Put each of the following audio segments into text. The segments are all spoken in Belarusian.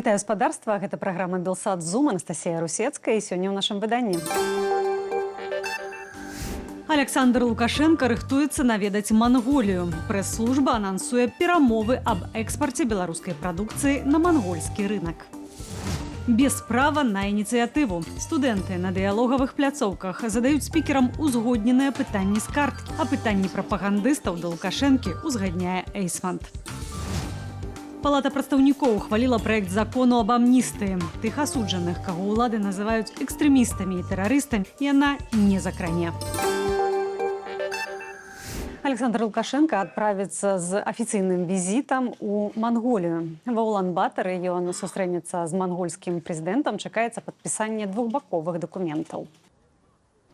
Вітаю спадарства, гэта праграма Белсад Зум, Анастасія Русецкая, і сёння ў нашым выданні. Александр Лукашенко рыхтуецца наведаць Манголію. Прэс-служба анансуе перамовы аб экспарце беларускай прадукцыі на мангольскі рынак. Без права на ініцыятыву. Студэнты на дыялогавых пляцоўках задаюць спікерам узгодненыя пытанні з карткі, а пытанні прапагандыстаў да Лукашэнкі узгадняе Эйсфанд. Палата прадстаўнікоў ухваліла праект закону об амністыі. Тых асуджаных, каго ўлады называюць экстрэмістамі і тэрарыстамі, яна не закране. Александр Лукашенко адправіцца з афіцыйным візітам у Манголію. Ва Улан-Батары ён сустрэнецца з мангольскім прэзідэнтам, чакаецца падпісанне двухбаковых дакументаў.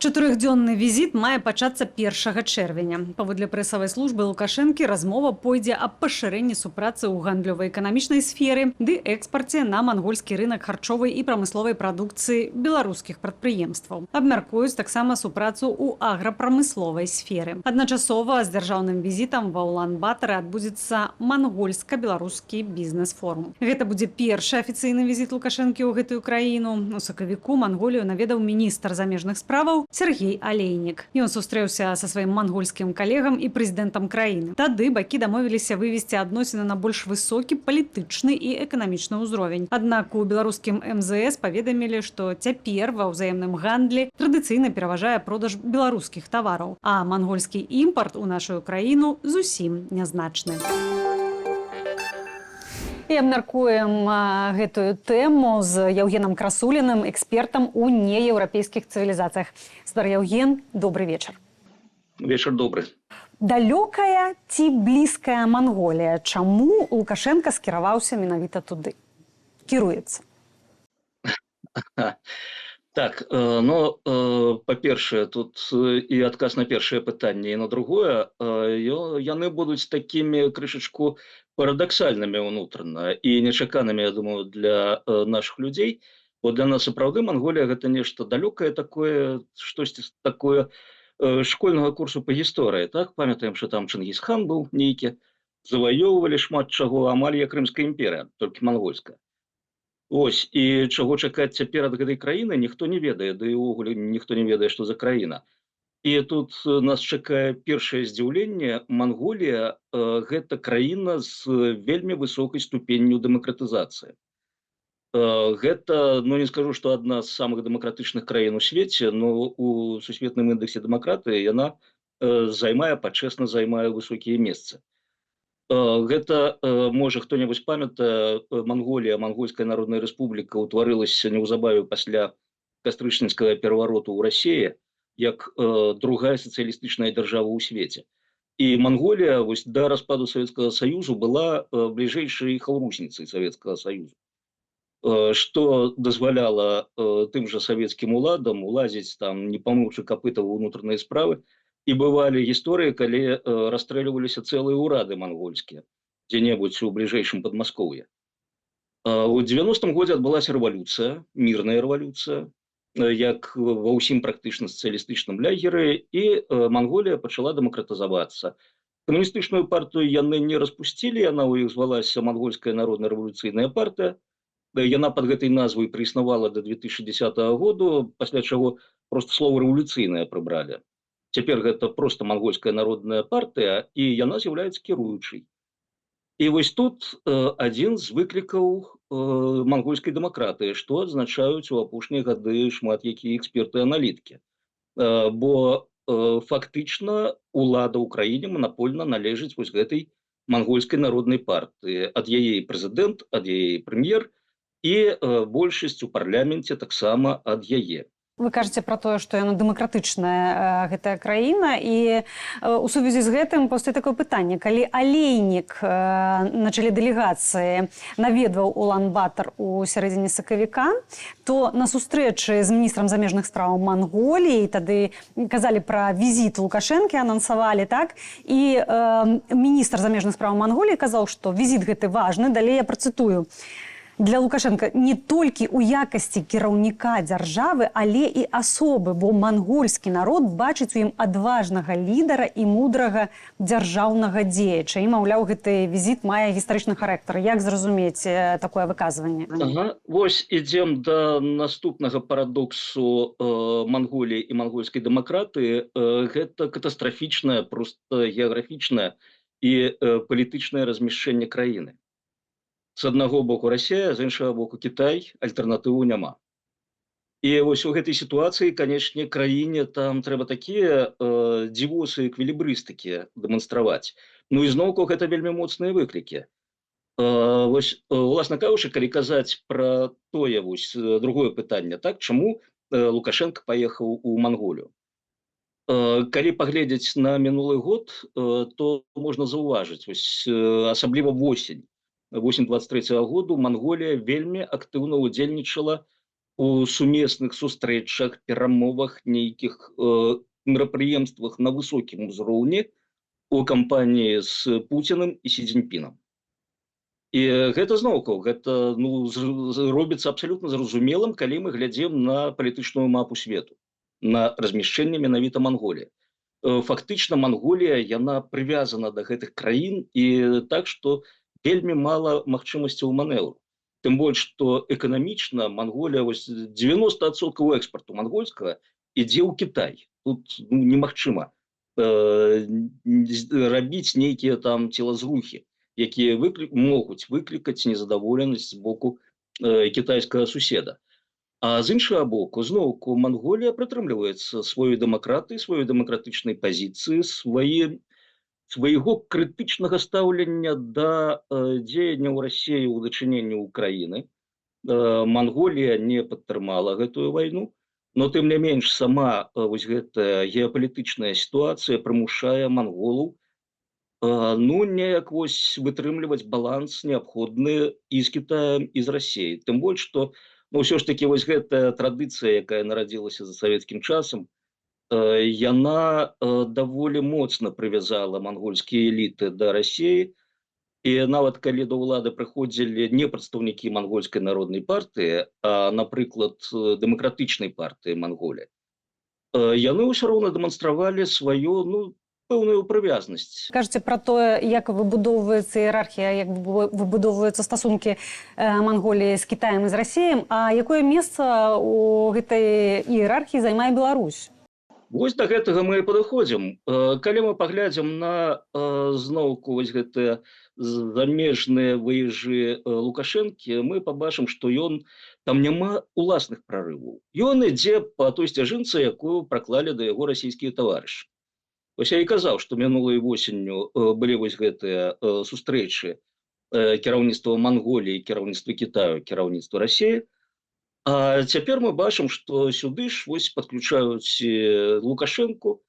Чатырохдзённы візіт мае пачацца 1 чэрвеня. Паводле прэсавай службы Лукашэнкі размова пойдзе аб пашырэнні супрацы ў гандлёва-эканамічнай сферы ды экспарце на мангольскі рынак харчовай і прамысловай прадукцыі беларускіх прадпрыемстваў. Абмяркуюць таксама супрацу ў аграпрамысловай сферы. Адначасова з дзяржаўным візітам ва Улан-Батары адбудзецца мангольска-беларускі бізнес-форум. Гэта будзе першы афіцыйны візіт Лукашэнкі ў гэтую краіну. У сакавіку Манголію наведаў міністр замежных справаў Сергей Алейнік. Ён сустрэўся са сваім мангольскім калегам і прэзідэнтам краіны. Тады бакі дамовіліся вывесці адносіны на больш высокі палітычны і эканамічны ўзровень. Аднак у беларускім МЗС паведамілі, што цяпер ва ўзаемным гандлі традыцыйна пераважае продаж беларускіх тавараў, а мангольскі імпарт у нашу краіну зусім нязначны. І абмяркуем гэтую тэму з Яўгенам Красуліным, экспертам у нееўрапейскіх цывілізацыях. Спадар Яўген, добры вечар. Вечар добры. Далёкая ці блізкая Манголія? Чаму Лукашенко скіраваўся менавіта туды? Кіруецца? Так, па-першае, тут і адказ на першае пытанне, і на другое, яны будуць такімі крышачку парадаксальнымі ўнутрана і нечаканымі, я думаю, для нашых людзей. Бо для нас сапраўды Манголія гэта нешта далёкае такое, штосьці такое школьнага курсу па гісторыі. Так, памятаем, што там Чынгісхан быў нейкі, заваёўвалі шмат чаго, амаль як Рымская імперія, толькі мангольская. Ось, і чаго чакаць цяпер ад гэтай краіны, ніхто не ведае, ды і ўвогуле ніхто не ведае, што за краіна. І тут нас чакае першае здзіўленне. Манголія гэта краіна з вельмі высокай ступенню дэмакратызацыі. Гэта, не скажу, што адна з самых дэмакратычных краін у свеце, но у сусветным індэксе дэмакратыі яна пачэсна займае высокія месцы. Гэта, можа, хто-небудзь памятае, Манголія, Мангольская народная рэспубліка, утварылася неўзабаве пасля кастрычніцкага перавароту ў Расіі, як другая сацыялістычная дзяржава ў свеце. І Манголія вось да распаду Савецкага Саюзу была бліжэйшай хаўрусніцай Савецкага Саюзу, што дазваляла тым жа савецкім уладам улазіць там, не памыўшы капыта ў унутраныя справы. І бывалі гісторыі, калі расстрэльваліся цэлыя ўрады мангольскія, дзе-небудзь у бліжэйшым Падмаскоўі. У 90-м годзе адбылася рэвалюцыя, мірная рэвалюцыя, як ва ўсім практычна сацыялістычным лагеры, і Манголія пачала дэмакратызавацца. Камуністычную партыю яны не распусцілі, яна ў іх звалася Мангольская народная рэвалюцыйная партыя. Яна пад гэтай назвай праіснавала да 2010 году, пасля чаго проста слова рэвалюцыйная прыбралі. Цяпер гэта проста Мангольская народная партыя, і яна з'яўляецца кіруючай. І вось тут адзін з выклікаў мангольскай дэмакратыі, што адзначаюць у апошнія гады шмат якія эксперты-аналітыкі. Бо фактычна ўлада ў краіне манапольна належыць вось гэтай Мангольскай народнай партыі. Ад яе прэзідэнт, ад яе прэм'ер, і большасць у парламенце таксама ад яе. Вы кажаце пра тое, што яна дэмакратычная гэтая краіна, і у сувязі з гэтым паўстае такое пытанне. Калі Алейнік на чале дэлегацыі наведваў Улан-Батар у сярэдзіне сакавіка, то на сустрэчы з міністрам замежных спраў Манголіі тады казалі пра візіт Лукашэнкі, анансавалі, так? І міністр замежных спраў Манголіі казаў, што візіт гэты важны, далей я працытую. Для Лукашенка не толькі ў якасці кіраўніка дзяржавы, але і асобы, бо мангольскі народ бачыць у ім адважнага лідара і мудрага дзяржаўнага дзеяча. І, маўляў, гэты візіт мае гістарычны характар. Як зразумець такое выказванне? Ага. Вось ідзем да наступнага парадоксу Манголіі і мангольскай дэмакратыі. Гэта катастрафічнае, проста геаграфічнае і палітычнае размяшчэнне краіны. З аднаго боку Расія, з іншага боку Кітай, альтэрнатыву няма. І вось у гэтай сітуацыі, канешне, краіне там трэба такія дзівосы эквілібрыстыкі дэманстраваць. Ну і зноўку гэта вельмі моцныя выклікі. Вось, уласна кажучы, калі казаць пра тое, вось, другое пытанне, так, чаму Лукашенко паехаў у Манголію? Калі паглядзець на мінулы год, то можна заўважыць, вось, асабліва восень 23-го году Манголія вельмі актыўна ўдзельнічала у сумесных сустрэчах, перамовах, нейкіх мерапрыемствах на высокім узроўні у кампаніі з Пуціным і Сі Цзіньпінам. І гэта зноўку, гэта робіцца абсалютна зразумелым, калі мы глядзім на палітычную мапу свету, на размяшчэнне менавіта Манголіі. Фактычна Манголія, яна прывязана да гэтых краін, і так, што вельмі мала магчымасцяў манэўру. Тым больш, што эканамічна Манголія, вось 90% экспарту мангольскага ідзе ў Кітай. Тут немагчыма рабіць нейкія там целазрухі, якія могуць выклікаць незадаволенасць з боку кітайскага суседа. А з іншага боку, зноўку, Манголія прытрымліваецца сваёй дэмакратыі, сваёй дэмакратычнай пазіцыі, свайго крытычнага стаўлення да дзеянняў Расіі ў дачыненні Ўкраіны. Манголія не падтрымала гэтую вайну, но тым не менш сама вось гэтая геапалітычная сітуацыя прымушае манголаў неяк вось вытрымліваць баланс неабходны і з Кітаем, і з Расіяй. Тым больш, што ўсё ж такі вось гэтая традыцыя, якая нарадзілася за савецкім часам, яна даволі моцна прывязала мангольскія эліты да Расіі, і нават калі да ўлады прыходзілі не прадстаўнікі мангольскай народнай партыі, а, напрыклад, дэмакратычнай партыі Манголіі, яны ўсё роўна дэманстравалі сваю, пэўную прывязнасць. Кажаце пра тое, як выбудоўваецца іерархія, як выбудоўваюцца стасункі Манголіі з Кітаем і з Расіяй, а якое месца ў гэтай іерархіі займае Беларусь? Вось да гэтага мы і падыходзім. Калі мы паглядзім на зноўку вось гэтыя замежныя выезджы Лукашэнкі, мы пабачым, што ён там няма уласных прарываў. Ён ідзе па той сцяжынцы, якую праклалі да яго расійскія таварышы. Вось я і казаў, што мінулай восенню былі вось гэтыя сустрэчы кіраўніцтва Манголіі, кіраўніцтва Кітаю, кіраўніцтва Расіі. А цяпер мы бачым, што сюды ж вось падключаюць Лукашэнку,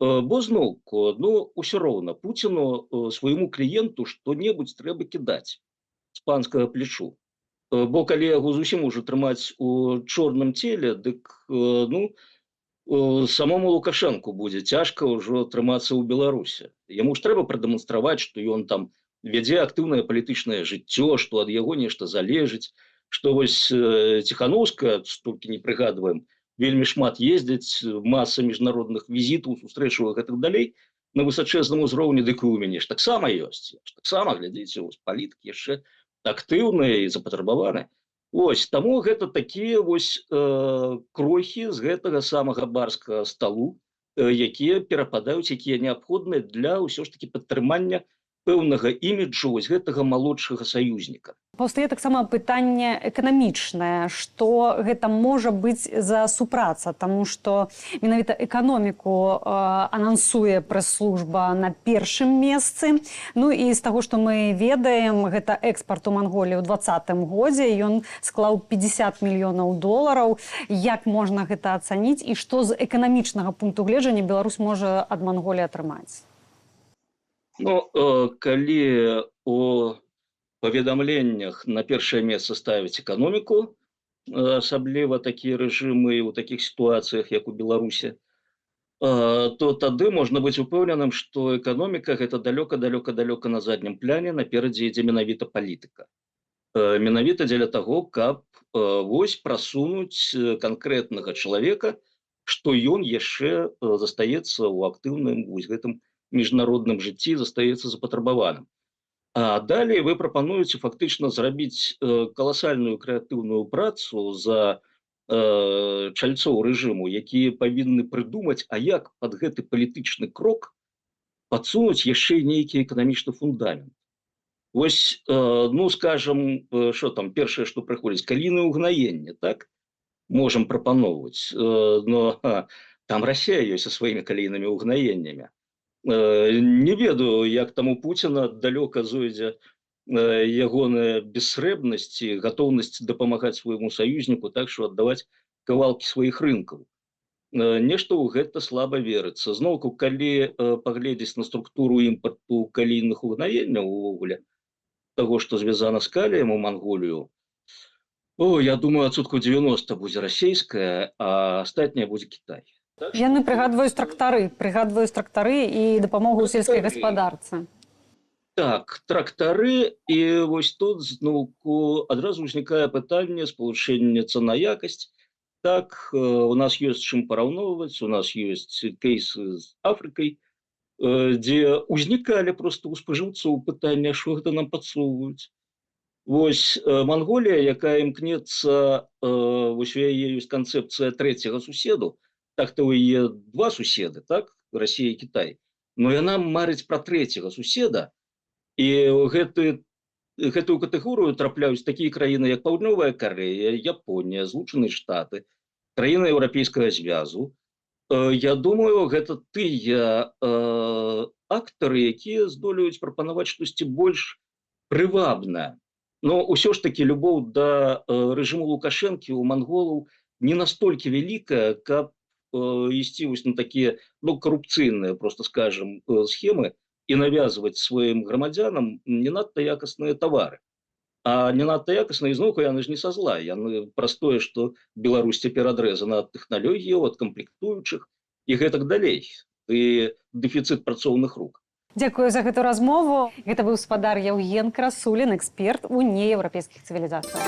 бо зноўку, ўсё роўна Пуціну, свайму кліенту, што-небудзь трэба кідаць з панскага плечу. Бо калі яго зусім ужо трымаць у чорным целе, дык, самому Лукашэнку будзе цяжка ўжо трымацца ў Беларусі. Яму ж трэба прадэманстраваць, што ён там вядзе актыўнае палітычнае жыццё, што ад яго нешта залежыць, што вось Ціханаўская, столькі не прыгадваем, вельмі шмат ездзіць, маса міжнародных візітаў, сустрэчаў і гэтак далей, на высачэзным узроўні, дык і ў мяне ж таксама ёсць. Таксама, глядзіце, вось палітык яшчэ актыўны і запатрабаваны. Вось, таму гэта такія вось крохі з гэтага самага барскага сталу, якія перападаюць, якія неабходныя для ўсё ж такі падтрымання пэўнага іміджу вось гэтага малодшага саюзніка. Паўстае таксама пытанне эканамічнае, што гэта можа быць за супраца, таму што менавіта эканоміку анансуе прэс-служба на першым месцы. І з таго, што мы ведаем, гэта экспарт у Манголію ў 2020 годзе, ён склаў $50 мільёнаў. Як можна гэта ацаніць і што з эканамічнага пункту гледжання Беларусь можа ад Манголіі атрымаць? Калі у паведамленнях на першае месца ставіць эканоміку, асабліва такія рэжымы ў такіх сітуацыях, як у Беларусі, то тады можна быць упэўненым, што эканоміка гэта далёка на заднім пляне, наперадзе ідзе менавіта палітыка. менавіта дзеля таго, каб вось прасунуць канкрэтнага чалавека, што ён яшчэ застаецца ў актыўным вось гэтым міжнародным жыцці, застаецца запатрабаваным. А далей вы прапануеце фактычна зрабіць каласальную крэатыўную працу за чальцоў рэжыму, якія павінны прыдумаць, а як пад гэты палітычны крок падсунуць яшчэ нейкі эканамічны фундамент. Вось, ну, скажам, що там, першае, што прыходзіць, калійнае ўгнаенне, так? Можам прапаноўваць. Но там Расія ёсць са сваімі калійнымі ўгнаеннямі. Не ведаю, як там у Пуціна далёка зойдзе ягоная бессрэбнасць і гатоўнасць дапамагаць свайму саюзніку, так што аддаваць кавалкі сваіх рынкаў. Нешта ў гэта слаба верыцца. Зноўку, калі паглядзець на структуру імпарту калійных угнаенняў увогуле, таго, што звязана з каліем у Манголію, я думаю, адсоткаў 90 будзе расійская, а астатняе будзе Кітай. Яны прыгадваюць трактары і дапамогу ў сельскай гаспадарцы. Так, трактары, і вось тут зноўку адразу ўзнікае пытанне спалучэння цана-якасць. Так, у нас ёсць чым параўноўваць, у нас ёсць кейсы з Афрыкай, дзе ўзнікалі проста ў спажыўцоў пытання, што гэта нам падсоўваюць. Вось Манголія, якая імкнецца, вось у яе ёсць канцэпцыя трэцяга суседу, так-то ў яе два суседы, так, Расія і Кітай, но яна марыць пра трэцяга суседа, і гэтую катэгорыю трапляюць такія краіны, як Паўднёвая Карэя, Японія, Злучаныя Штаты, краіны Еўрапейскага звязу. Я думаю, гэта тыя актары, якія здолеюць прапанаваць штосьці больш прывабнае. Но ўсё ж такі любоў да рэжыму Лукашэнкі ў манголаў не настолькі вялікая, каб ісці вось на такія, ну, карупцыйныя, просто скажем, схемы і навязваць сваім грамадзянам не надта якасныя тавары. А не надта якасна, і зноўку яны ж не са зла. Яны праз тое, што Беларусь цяпер адрэзана ад тэхналогіяў, ад камплектуючых і гэтак далей. І дэфіцыт працоўных рук. Дзякую за гэту размову. Гэта быў спадар Яўген Красулін, эксперт у нееўрапейскіх цывілізацыях.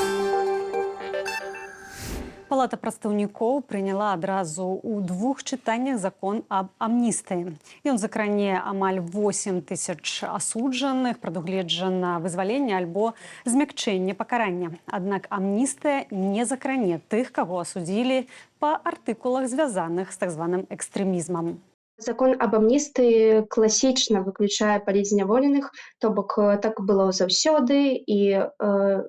Палата прадстаўнікоў прыняла адразу ў двух чытаннях закон аб амністыі. Ён закране амаль 8 тысяч асуджаных, прадугледжана вызваленне альбо змякчэнне пакарання. Аднак амністыя не закране тых, каго асудзілі па артыкулах, звязаных з так званым экстрэмізмам. Закон об амністыі класічна выключае палізняволеных, то бок так было заўсёды, і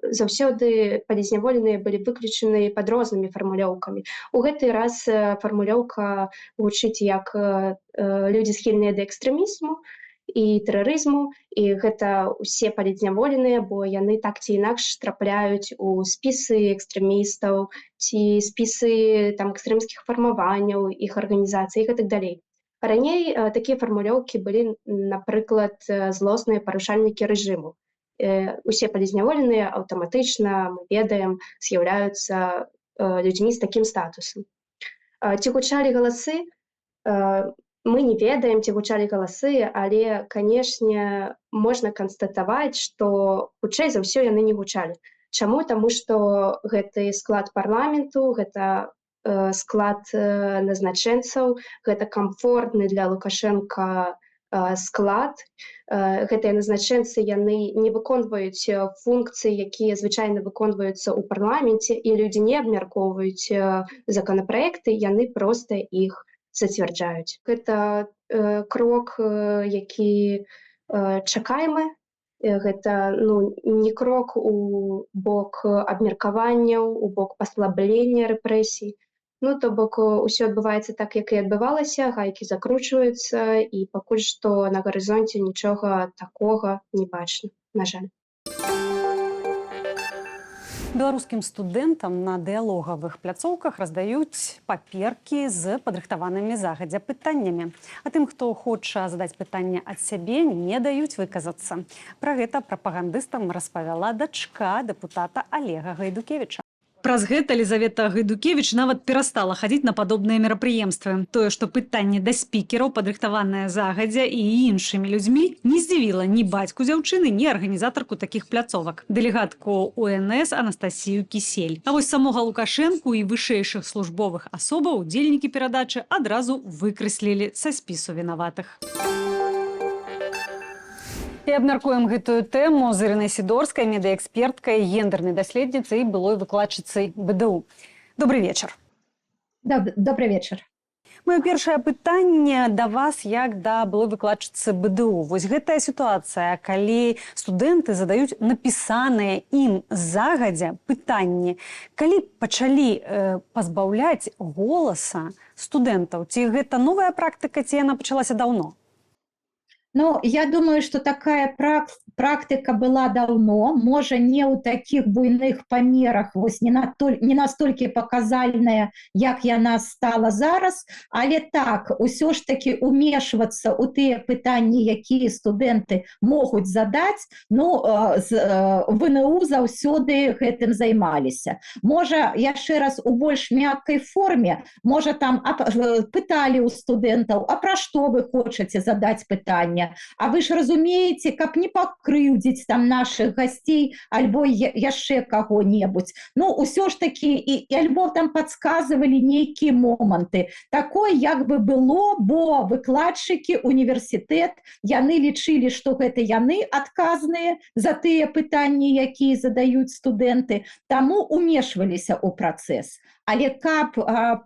заўсёды палізняволеныя былі выключаны пад рознымі фармулёўкамі. У гэты раз фармулёўка гучыць як людзі схільныя да экстрэмізму і тэрарызму, і гэта ўсе палізняволеныя, бо яны так ці інакш трапляюць у спісы экстрэмістаў ці спісы там экстрэмскіх фармаванняў, іх арганізацый і гэтак далей. Раней такія фармулёўкі былі, напрыклад, злосныя парушальнікі рэжыму. Усе палізняволеныя аўтаматычна, мы ведаем, з'яўляюцца людзьмі з такім статусам. Ці гучалі галасы? Мы не ведаем, ці гучалі галасы, але, канешне, можна канстатаваць, што хутчэй за ўсё яны не гучалі. Чаму? Таму што гэты склад парламенту, гэта склад назначэнцаў, гэта камфортны для Лукашэнка склад. Гэтыя назначэнцы, яны не выконваюць функцыі, якія звычайна выконваюцца ў парламенце, і людзі не абмяркоўваюць законапраекты, яны проста іх зацвярджаюць. Гэта крок, які чакаемы. Гэта не крок у бок абмеркаванняў, у бок паслаблення рэпрэсій. То бок усё адбываецца так, як і адбывалася, гайкі закручваюцца, і пакуль што на гарызонце нічога такога не бачна, на жаль. Беларускім студэнтам на дыялогавых пляцоўках раздаюць паперкі з падрыхтаванымі загадзя пытаннямі. А тым, хто хоча задаць пытанне ад сябе, не даюць выказацца. Пра гэта прапагандыстам распавяла дачка дэпутата Олега Гайдукевіча. Праз гэта Елизавета Гайдукевич нават перастала хадзіць на падобныя мерапрыемствы. Тое, што пытанне да спікераў, падрыхтаванае загадзя і іншымі людзьмі, не здзівіла ні бацьку дзяўчыны, ні арганізатарку такіх пляцовак. Дэлегатку УНС Анастасію Кісель. А вось самога Лукашэнку і вышэйшых службовых асобаў удзельнікі перадачы адразу выкрэслілі са спісу вінаватых. І абмяркуем гэтую тэму з Ірынай Сідорскай, медыаэксперткай, гендернай даследніцай і былой выкладчыцай БДУ. Добрый вечар. Добрый вечар. Маё першае пытанне да вас як да былой выкладчыцы БДУ. Вось гэтая сітуацыя, калі студэнты задаюць напісаныя ім загадзя пытанні, калі пачалі пазбаўляць голаса студэнтаў, ці гэта новая практыка, ці яна пачалася даўно? Ну, я думаю, что такая практика была давно, может, не ў таких буйных памерах, вось не настолькі паказальная, як яна стала зараз, але так, усё ж таки умешвацца ў тыя пытанні, якія студэнты могуць задаць, ну, ВНУ заўсёды гэтым займаліся. Можа, яшчэ раз у больш мяккай форме, можа, там пыталі ў студэнтаў, а пра што вы хочаце задаць пытанне? А вы ж разумееце, каб не пакрыўдзіць там наших гасцей альбо яшчэ каго-небудзь. Ну, усё ж таки, і альбо там падказывалі нейкія моманты. Такое як бы было, бо выкладчыкі, універсітэт, яны лічылі, што гэта яны адказныя за тыя пытанні, якія задаюць студэнты, таму умешваліся ў працэс. Але каб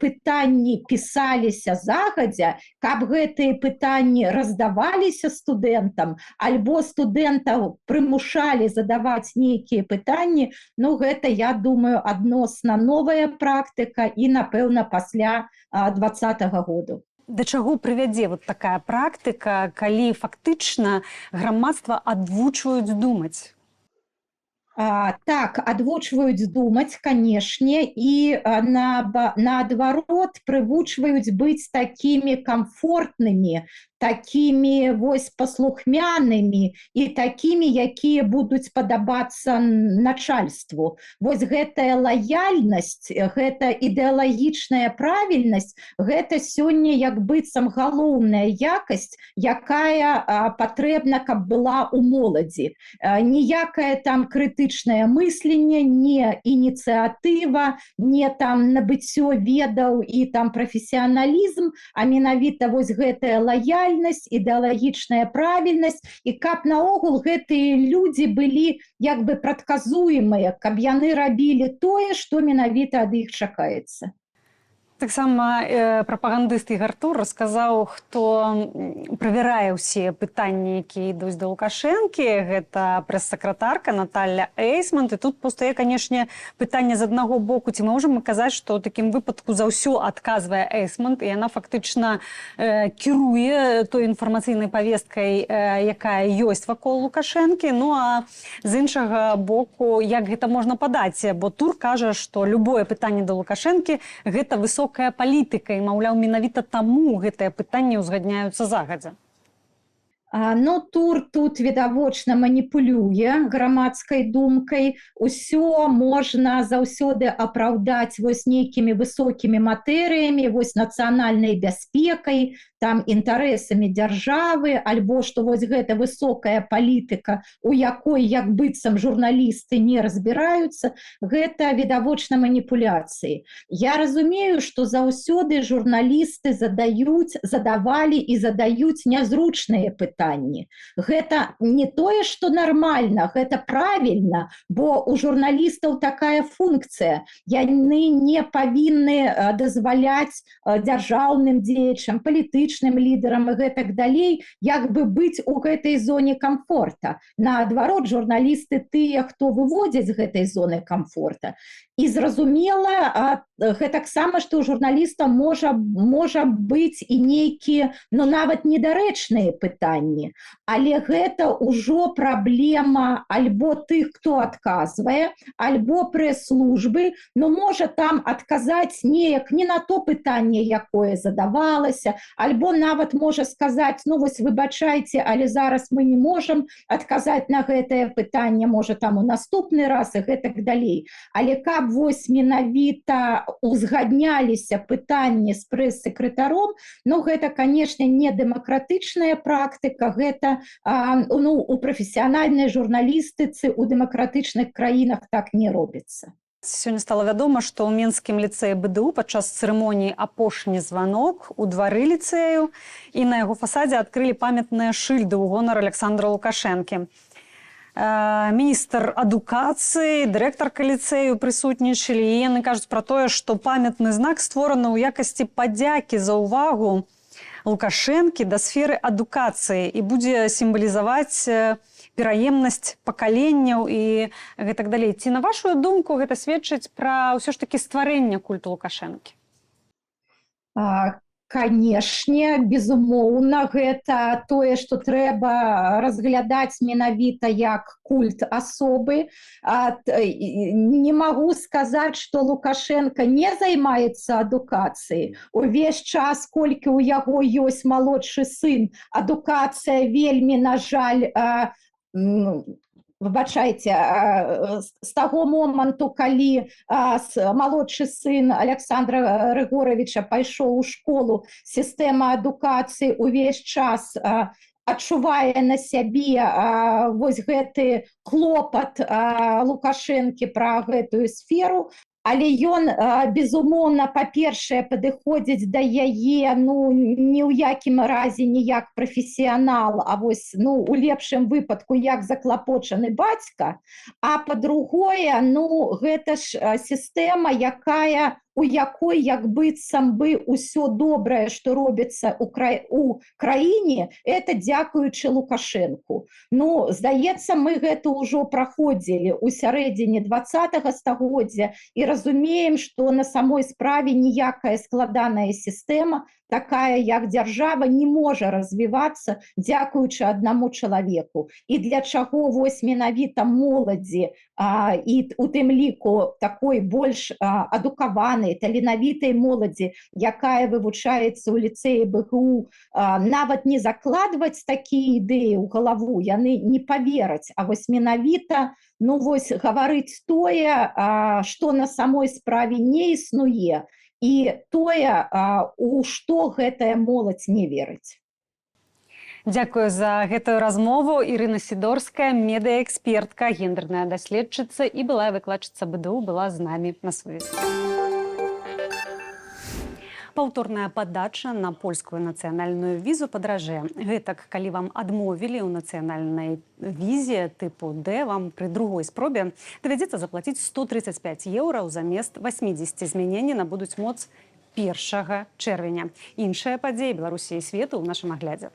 пытанні пісаліся загадзя, каб гэтыя пытанні раздаваліся студэнтам, альбо студэнтаў прымушалі задаваць нейкія пытанні, ну гэта, я думаю, адносна новая практыка і, напэўна, пасля 2020 году. Да чаго прывядзе вот такая практыка, калі фактычна грамадства адвучваюць думаць? Так, адвучваюць думаць, канешне, і наадварот прывучваюць быць такімі камфортнымі, такімі вось паслухмянымі і такімі, якія будуць падабацца начальству. Вось гэтая лаяльнасць, гэта ідэалагічная правільнасць, гэта сёння як быццам галоўная якасць, якая патрэбна, каб была ў моладзі. Ніякае там крытычнае мысленне, не ініцыятыва, не там набыццё ведаў і там прафесіяналізм, а менавіта вось гэтая лаяльнасць, ідэалагічная правільнасць, і каб наогул гэтыя людзі былі як бы прадказуемыя, каб яны рабілі тое, што менавіта ад іх чакаецца. Таксама прапагандыст Ігар Тур расказаў, хто правярае ўсе пытанні, якія ідуць да Лукашэнкі. Гэта прэс-сакратарка Наталля Эйсмонт. І тут паўстае, канешне, пытанне з аднаго боку. Ці мы можам казаць, што ў такім выпадку за ўсё адказвае Эйсмонт, і яна фактычна кіруе той інфармацыйнай павесткай, якая ёсць вакол Лукашэнкі. Ну, а з іншага боку, як гэта можна падаць? Бо Тур кажа, што любое пытанне да Лукашэнкі – гэта высокая палітыка, і, маўляў, менавіта таму гэтыя пытанні ўзгадняюцца загадзя. Ну, Тур тут відавочна маніпулюе грамадскай думкай. Усё можна заўсёды апраўдаць вось нейкімі высокімі матэрыямі, вось нацыянальнай бяспекай, там інтарэсамі дзяржавы, альбо што вось гэта высокая палітыка, у якой як быццам журналісты не разбіраюцца, гэта відавочна маніпуляцыі. Я разумею, што заўсёды журналісты задавалі і задаюць нязручныя пытанні. Гэта не тое, што нармальна, гэта правільна, бо у журналістаў такая функцыя. Яны не павінны дазваляць дзяржаўным дзеячам, палітычным лідарам і гэтак далей, як бы быць у гэтай зоне камфорта. Наадварот, журналісты тыя, хто выводзяць з гэтай зоны камфорта. І зразумела, гэтаксама, што у журналіста можа быць і нейкія, ну, нават недарэчныя пытанні. пытанні. Але гэта ўжо праблема альбо тых, хто адказвае, альбо прэс-службы, но можа там адказаць неяк не на то пытанне, якое задавалася, альбо нават можа сказаць, ну вось выбачайце, але зараз мы не можам адказаць на гэтае пытанне, можа там у наступны раз і гэтак далей. Але каб вось менавіта узгадняліся пытанні з прэс-сакратаром, ну гэта, канешне, не дэмакратычная практыка, гэта у прафесіянальнай журналістыцы у дэмакратычных краінах так не робіцца. Сёння стала вядома, што ў Менскім ліцэі БДУ падчас цырымоніі «Апошні званок» у двары ліцэю і на яго фасадзе адкрылі памятныя шыльды ў гонар Александра Лукашэнкі. Міністр адукацыі, дырэктарка ліцэю прысутнічалі, і яны кажуць пра тое, што памятны знак створаны ў якасці падзякі за ўвагу Лукашэнкі да сферы адукацыі і будзе сімвалізаваць пераемнасць пакаленняў і гэтак далей. Ці, на вашу думку, гэта сведчыць пра ўсё ж такі стварэнне культу Лукашэнкі? Канешне, безумоўна, гэта тое, што трэба разглядаць менавіта як культ асобы. Не магу сказаць, што Лукашенко не займаецца адукацыяй. Увесь час, колькі ў яго ёсць малодшы сын, адукацыя вельмі, на жаль, выбачайце, з таго моманту, калі малодшы сын Александра Григоровича пайшоў у школу, сістэма адукацыі увесь час адчувае на сябе вось гэты клопат Лукашэнкі пра гэтую сферу. Але ён, безумоўна, па-першае, падыходзіць да яе, ні ў якім разе не як прафесіянал, а вось, у лепшым выпадку, як заклапочаны бацька, а па-другое, гэта ж сістэма, у якой як быццам бы ўсё добрае, што робіцца у краіне, это дзякуючы Лукашэнку. Здаецца, мы гэта ўжо праходзілі ў сярэдзіне 20-го стагоддзя і разумеем, што на самой справе ніякая складаная сістэма, такая як дзяржава, не можа развівацца дзякуючы аднаму чалавеку. І для чаго вось менавіта моладзі, і у тым ліку такой больш адукаванай, таленавітай моладзі, якая вывучаецца ў ліцэі БГУ, нават не закладваць такія ідэі ў галаву, яны не павераць, а вось менавіта гаварыць тое, што на самой справе не існуе, і тое, у што гэтая моладзь не верыць. Дзякую за гэтую размову. Ірына Сідорская, медыаэкспертка, гендерная даследчыца і былая выкладчыца БДУ была з намі на сувязі. Паўторная падача на польскую нацыянальную візу падаражэе. Гэтак, калі вам адмовілі ў нацыянальнай візе тыпу Д, вам пры другой спробе давядзецца заплаціць 135 еўра замест 80. Змяненні набудуць моц 1 чэрвеня. Іншая падзея Беларусі і свету ў нашым аглядзе.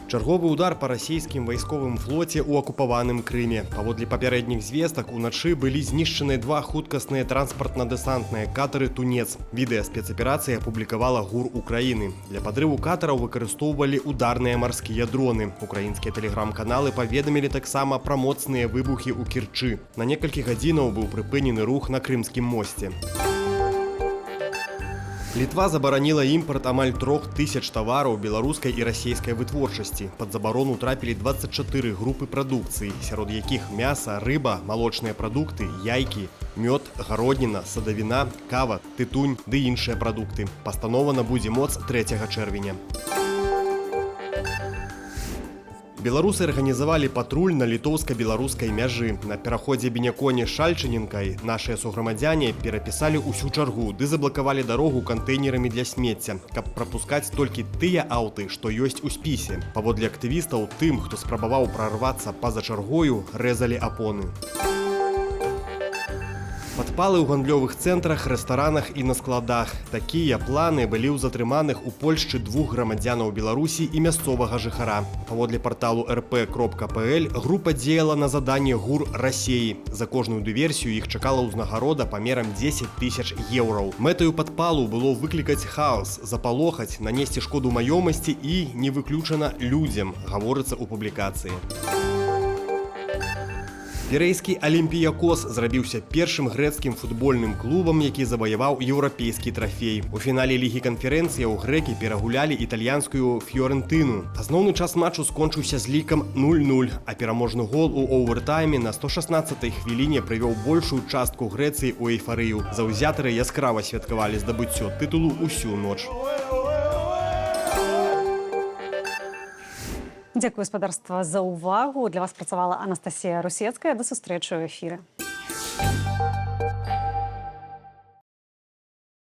Чарговы удар па расійскім вайсковым флоце ў акупаваным Крыме. Паводле папярэдніх звестак, уначы былі знішчаны 2 хуткасныя транспартна-дэсантныя катары «Тунец». Відэа спецаперацыі апублікавала ГУР Украіны. Для падрыву катараў выкарыстоўвалі ударныя марскія дроны. Украінскія тэлеграм-каналы паведамілі таксама пра моцныя выбухі ў Кірчы. На некалькі гадзінаў быў прыпынены рух на Крымскім мосце. Літва забараніла імпарт амаль 3000 тавараў беларускай і расійскай вытворчасці. Пад забарону трапілі 24 групы прадукцыі, сярод якіх мяса, рыба, малочныя прадукты, яйкі, мёд, гародніна, садавіна, кава, тытунь ды іншыя прадукты. Пастанова набудзе моц 3 чэрвеня. Беларусы арганізавалі патруль на літоўска-беларускай мяжы. На пераходзе Беняконе-Шальчыненкай нашыя суграмадзяне перапісалі ўсю чаргу ды заблакавалі дарогу кантэйнерамі для смецця, каб прапускаць толькі тыя аўты, што ёсць у спісе. Паводле актывістаў, тым, хто спрабаваў прарвацца па-за чаргою, рэзалі апоны. Падпалы ў гандлёвых цэнтрах, рэстаранах і на складах. Такія планы былі ў затрыманых у Польшчы 2 грамадзянаў Беларусі і мясцовага жыхара. Паводле порталу rp.pl група дзеяла на заданне ГУР Расеі. За кожную дыверсію іх чакала ўзнагарода памерам 10 000 еўраў. Мэтаю падпалу было выклікаць хаос, запалохаць, нанесці шкоду маёмасці і, не выключана, людзям, гаворыцца ў публікацыі. Пірэйскі Алімпіякос зрабіўся першым грэцкім футбольным клубам, які заваяваў еўрапейскі трафей. У фінале Лігі канферэнцыяў грэкі перагулялі італьянскую Фіорентыну. Асноўны час матчу скончыўся з лікам 0-0, а пераможны гол у овертайме на 116-й хвіліне прывёў большую частку Грэцыі ў эйфарыю. Заўзятары яскрава святкавалі здабыццё тытулу ўсю ноч. Дзякую, гаспадарства, за ўвагу. Для вас працавала Анастасія Русецкая. До сустрэчы ў эфіры.